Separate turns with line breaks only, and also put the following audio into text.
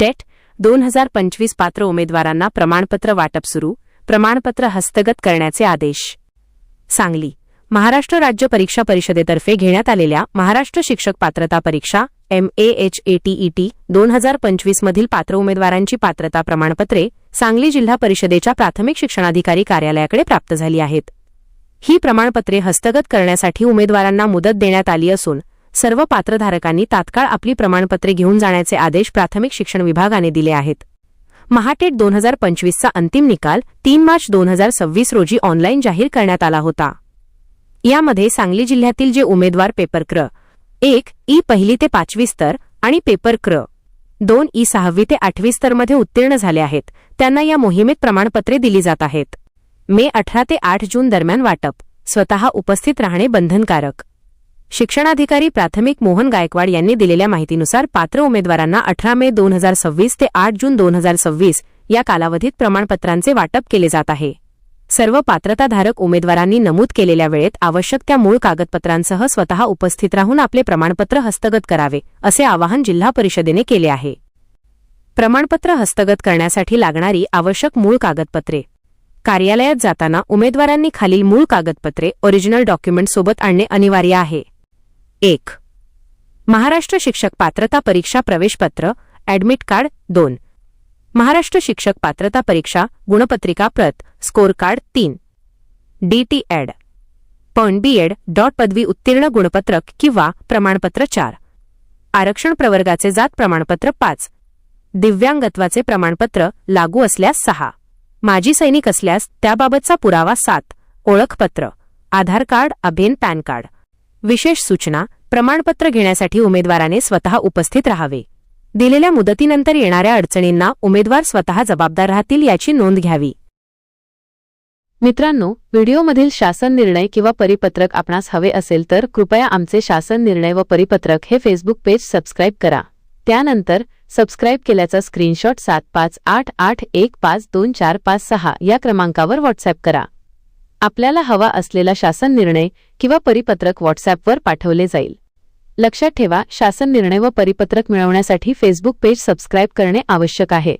TET 2025 पात्र उमेदवारांना प्रमाणपत्र वाटप सुरू, प्रमाणपत्र हस्तगत करण्याचे आदेश. सांगली. महाराष्ट्र राज्य परीक्षा परिषदेतर्फे घेण्यात आलेल्या महाराष्ट्र शिक्षक पात्रता परीक्षा MAHATET 2025 मधील पात्र उमेदवारांची पात्रता प्रमाणपत्रे सांगली जिल्हा परिषदेच्या प्राथमिक शिक्षणाधिकारी कार्यालयाकडे प्राप्त झाली आहेत. ही प्रमाणपत्रे हस्तगत करण्यासाठी उमेदवारांना मुदत देण्यात आली असून सर्व पात्रधारकांनी तात्काळ आपली प्रमाणपत्रे घेऊन जाण्याचे आदेश प्राथमिक शिक्षण विभागाने दिले आहेत. महाटेट 2025चा अंतिम निकाल 3 मार्च 2026 रोजी ऑनलाईन जाहीर करण्यात आला होता. यामध्ये सांगली जिल्ह्यातील जे उमेदवार पेपर क्र. 1 ई 1ली ते 5वी स्तर आणि पेपर क्र. 2 ई 6वी ते 8वी स्तरमध्ये उत्तीर्ण झाले आहेत, त्यांना या मोहिमेत प्रमाणपत्रे दिली जात आहेत. मे 18 ते 8 जून दरम्यान वाटप. स्वतः उपस्थित राहणे बंधनकारक. शिक्षणाधिकारी प्राथमिक मोहन गायकवाड यांनी दिलेल्या माहितीनुसार पात्र उमेदवारांना 18 मे 2026 ते 8 जून 2026 या कालावधीत प्रमाणपत्रांचे वाटप केले जात आहे. सर्व पात्रताधारक उमेदवारांनी नमूद केलेल्या वेळेत आवश्यक त्या मूळ कागदपत्रांसह स्वतः उपस्थित राहून आपले प्रमाणपत्र हस्तगत करावे, असे आवाहन जिल्हा परिषदेने केले आहे. प्रमाणपत्र हस्तगत करण्यासाठी लागणारी आवश्यक मूळ कागदपत्रे. कार्यालयात जाताना उमेदवारांनी खालील मूळ कागदपत्रे ओरिजिनल डॉक्युमेंट सोबत आणणे अनिवार्य आहे. 1. महाराष्ट्र शिक्षक पात्रता परीक्षा प्रवेशपत्र ॲडमिट कार्ड. 2. महाराष्ट्र शिक्षक पात्रता परीक्षा गुणपत्रिका प्रत स्कोर कार्ड. 3. DTED .BEd. पदवी उत्तीर्ण गुणपत्रक किंवा प्रमाणपत्र. 4. आरक्षण प्रवर्गाचे जात प्रमाणपत्र. 5. दिव्यांगत्वाचे प्रमाणपत्र लागू असल्यास. 6. माजी सैनिक असल्यास त्याबाबतचा पुरावा. 7. ओळखपत्र आधार कार्ड, अभिन पॅन कार्ड. विशेष सूचना. प्रमाणपत्र घेण्यासाठी उमेदवाराने स्वतः उपस्थित राहावे. दिलेल्या मुदतीनंतर येणाऱ्या अडचणींना उमेदवार स्वतः जबाबदार राहतील याची नोंद घ्यावी. मित्रांनो, व्हिडिओमधील शासन निर्णय किंवा परिपत्रक आपणास हवे असेल तर कृपया आमचे शासन निर्णय व परिपत्रक हे फेसबुक पेज सबस्क्राईब करा. त्यानंतर सबस्क्राईब केल्याचा स्क्रीनशॉट 7588152456 या क्रमांकावर व्हॉट्सॲप करा. आपल्याला हवा असलेला शासन निर्णय किंवा परिपत्रक व्हॉट्सॲपवर पाठवले जाईल. लक्षात ठेवा, शासन निर्णय व परिपत्रक मिळवण्यासाठी फेसबुक पेज सबस्क्राईब करणे आवश्यक आहे.